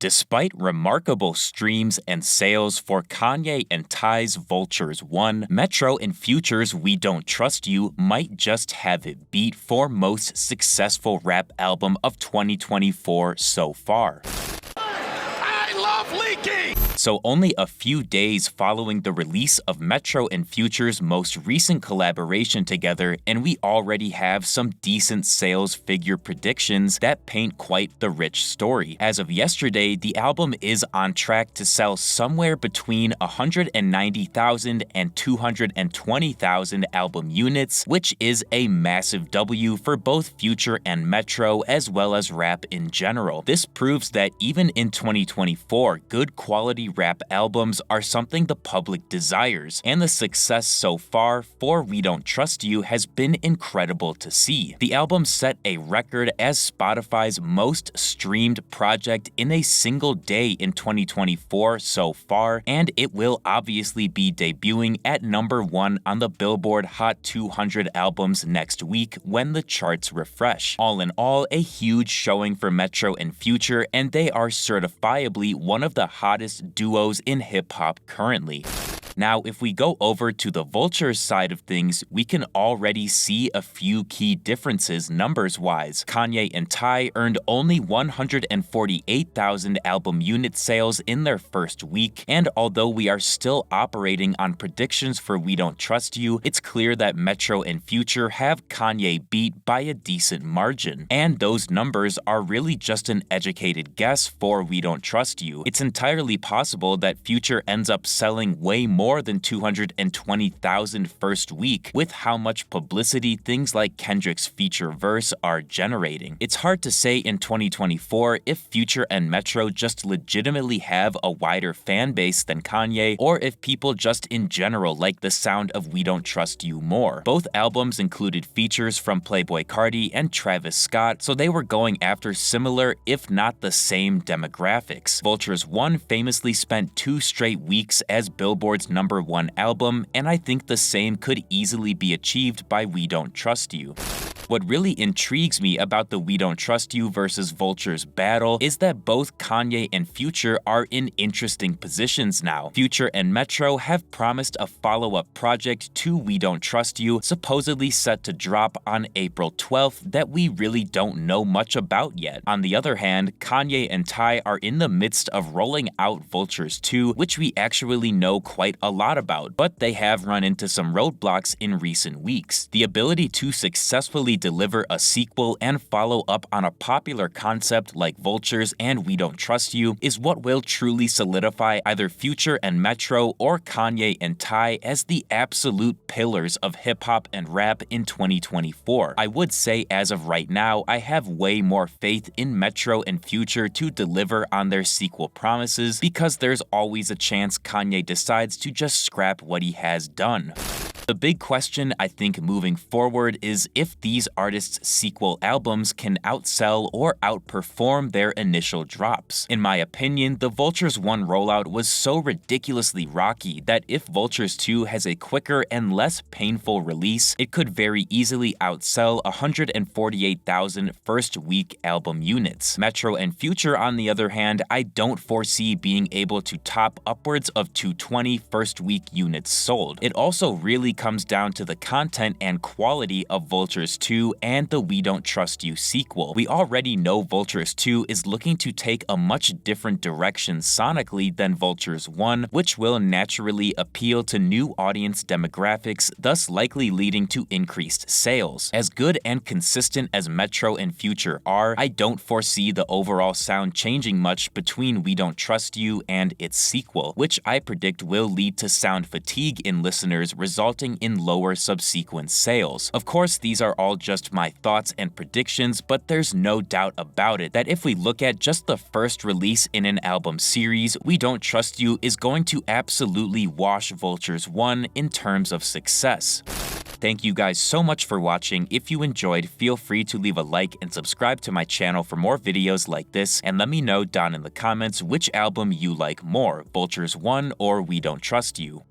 Despite remarkable streams and sales for Kanye and Ty's Vultures 1, Metro and Future's We Don't Trust You might just have it beat for most successful rap album of 2024 so far. I love Leaky! So only a few days following the release of Metro and Future's most recent collaboration together, and we already have some decent sales figure predictions that paint quite the rich story. As of yesterday, the album is on track to sell somewhere between 190,000 and 220,000 album units, which is a massive W for both Future and Metro, as well as rap in general. This proves that even in 2024, good quality rap albums are something the public desires, and the success so far for We Don't Trust You has been incredible to see. The album set a record as Spotify's most streamed project in a single day in 2024 so far, and it will obviously be debuting at #1 on the Billboard Hot 200 albums next week when the charts refresh. All in all, a huge showing for Metro and Future, and they are certifiably one of the hottest duos in hip-hop currently. Now, if we go over to the Vultures side of things, we can already see a few key differences numbers-wise. Kanye and Ty earned only 148,000 album unit sales in their first week, and although we are still operating on predictions for We Don't Trust You, it's clear that Metro and Future have Kanye beat by a decent margin. And those numbers are really just an educated guess for We Don't Trust You. It's entirely possible that Future ends up selling way more than 220,000 first week with how much publicity things like Kendrick's feature verse are generating. It's hard to say in 2024 if Future and Metro just legitimately have a wider fan base than Kanye, or if people just in general like the sound of We Don't Trust You more. Both albums included features from Playboi Carti and Travis Scott, so they were going after similar, if not the same, demographics. Vultures 1 famously spent 2 straight weeks as Billboard's #1 album, and I think the same could easily be achieved by We Don't Trust You. What really intrigues me about the We Don't Trust You versus Vultures battle is that both Kanye and Future are in interesting positions now. Future and Metro have promised a follow-up project to We Don't Trust You, supposedly set to drop on April 12th, that we really don't know much about yet. On the other hand, Kanye and Ty are in the midst of rolling out Vultures 2, which we actually know quite a lot about, but they have run into some roadblocks in recent weeks. The ability to successfully deliver a sequel and follow up on a popular concept like Vultures and We Don't Trust You is what will truly solidify either Future and Metro or Kanye and Ty as the absolute pillars of hip-hop and rap in 2024. I would say as of right now, I have way more faith in Metro and Future to deliver on their sequel promises, because there's always a chance Kanye decides to just scrap what he has done. The big question, I think, moving forward is if these artists' sequel albums can outsell or outperform their initial drops. In my opinion, the Vultures 1 rollout was so ridiculously rocky that if Vultures 2 has a quicker and less painful release, it could very easily outsell 148,000 first-week album units. Metro and Future, on the other hand, I don't foresee being able to top upwards of 220 first-week units sold. It also really comes down to the content and quality of Vultures 2 and the We Don't Trust You sequel. We already know Vultures 2 is looking to take a much different direction sonically than Vultures 1, which will naturally appeal to new audience demographics, thus likely leading to increased sales. As good and consistent as Metro and Future are, I don't foresee the overall sound changing much between We Don't Trust You and its sequel, which I predict will lead to sound fatigue in listeners, resulting in lower subsequent sales. Of course, these are all just my thoughts and predictions, but there's no doubt about it that if we look at just the first release in an album series, We Don't Trust You is going to absolutely wash Vultures 1 in terms of success. Thank you guys so much for watching. If you enjoyed, feel free to leave a like and subscribe to my channel for more videos like this, and let me know down in the comments which album you like more, Vultures 1 or We Don't Trust You.